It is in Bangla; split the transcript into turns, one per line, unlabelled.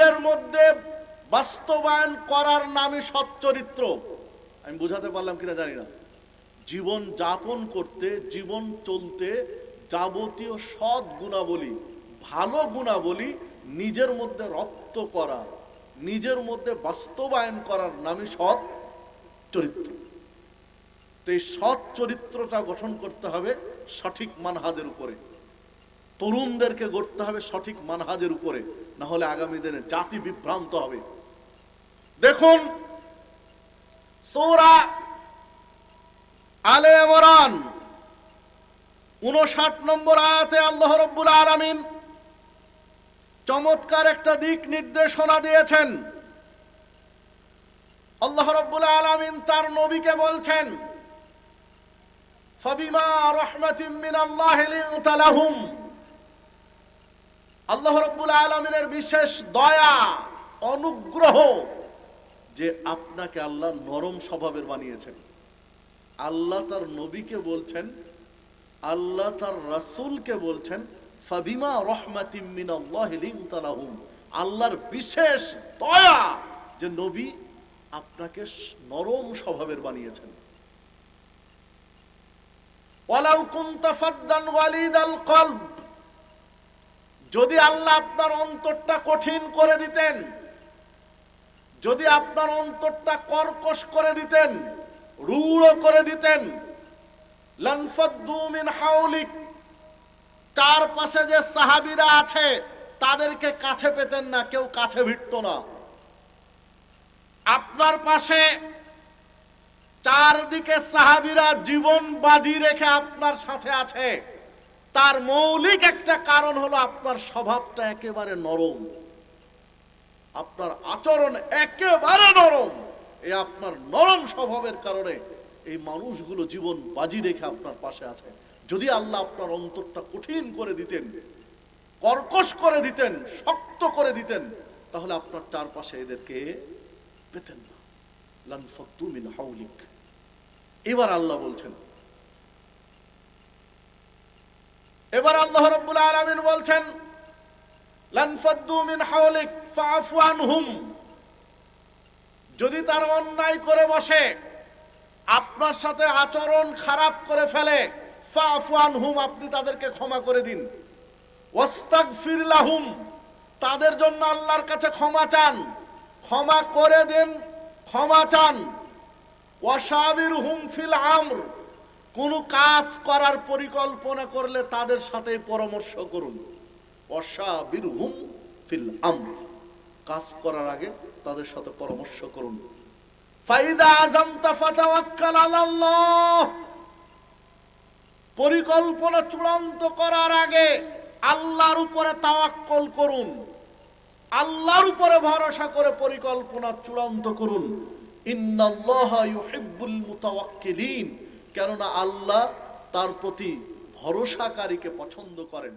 নিজের মধ্যে বাস্তবায়ন করার নামই সৎ চরিত্র। আমি বুঝাতে পারলাম কিনা জানি না। জীবন যাপন করতে, জীবন চলতে যাবতীয় সৎ গুণাবলী, ভালো গুণাবলী নিজের মধ্যে রপ্ত করা, নিজের মধ্যে বাস্তবায়ন করার নামই সৎ চরিত্র। তো এই সৎ চরিত্রটা গঠন করতে হবে সঠিক মানহাজের উপরে, তরুণদেরকে গড়তে হবে সঠিক মানহাজের উপরে, না হলে আগামী দিনে জাতি বিভ্রান্ত হবে। দেখুন সূরা আলে ইমরান 59 নম্বর আয়াতে আল্লাহ রাব্বুল আলামিন চমৎকার একটা দিক নির্দেশনা দিয়েছেন। আল্লাহ রাব্বুল আলামিন তার নবীকে বলছেন, ফাবিমা রাহমাতিন মিনাল্লাহি লিনতা লাহুম। আল্লাহ রাব্বুল আলামিনের বিশেষ দয়া, অনুগ্রহ যে আপনাকে আল্লাহ নরম স্বভাবের বানিয়েছেন। আল্লাহ তার নবীকে বলছেন, আল্লাহ তার রাসূলকে বলছেন, ফাবিমা রাহমাতিন মিনাল্লাহি লিনতা লাহুম। আল্লাহর বিশেষ দয়া যে নবী আপনাকে নরম স্বভাবের বানিয়েছেন। ওয়ালাউ কুনতা ফাদ্দান ওয়ালিদাল কলব, যদি আল্লাহ আপনার অন্তরটা কঠিন করে দিতেন, যদি আপনার অন্তরটা কর্কশ করে দিতেন, রূঢ় করে দিতেন, লানফাদ্দু মিন হাওলিক, চারপাশে যে সাহাবীরা আছে তাদেরকে কাছে পেতেন না, কেউ কাছে ভিড়তো না। আপনার পাশে চারদিকে সাহাবীরা জীবন বাজি রেখে আপনার সাথে আছে, তার মৌলিক একটা কারণ হলো আপনার স্বভাবটা একেবারে নরম, আপনার আচরণ একেবারে নরম। এই আপনার নরম স্বভাবের কারণে এই মানুষগুলো জীবন বাজি রেখে আপনার পাশে আছে। যদি আল্লাহ আপনার অন্তরটা কঠিন করে দিতেন, কর্কশ করে দিতেন, শক্ত করে দিতেন, তাহলে আপনার চারপাশে এদেরকে পেতেন না। লানফাদ্দু মিন হাওলিক। এবার আল্লাহ বলছেন, এবার আল্লাহ রাব্বুল আলামিন বলছেন, লানফাদ্দু মিন হাওলিক ফাআফু আনহুম। যদি তারা অন্যায় করে বসে, আপনার সাথে আচরণ খারাপ করে ফেলে, ফাআফু আনহুম, আপনি তাদেরকে ক্ষমা করে দিন। ওয়াস্তাগফির লাহুম, তাদের জন্য আল্লাহর কাছে ক্ষমা চান, ক্ষমা করে দেন, ক্ষমা চান। ওয়াশাবিরহুম ফিল আমর, কোন কাজ করার পরিকল্পনা করলে তাদের সাথে পরামর্শ করুন। ওয়াশাবিরহুম ফিল আমর, কাজ করার আগে তাদের সাথে পরামর্শ করুন। ফাইদা আযামতা ফাতাওয়াক্কাল আলাল্লাহ, পরিকল্পনা চূড়ান্ত করার আগে আল্লাহর উপরে তাওয়াক্কুল করুন, আল্লাহর উপরে ভরসা করে পরিকল্পনা চূড়ান্ত করুন। ইন্নাল্লাহা ইউহিব্বুল মুতাওয়াক্কিলিন, কেননা আল্লাহ তার প্রতি ভরসাকারীকে পছন্দ করেন।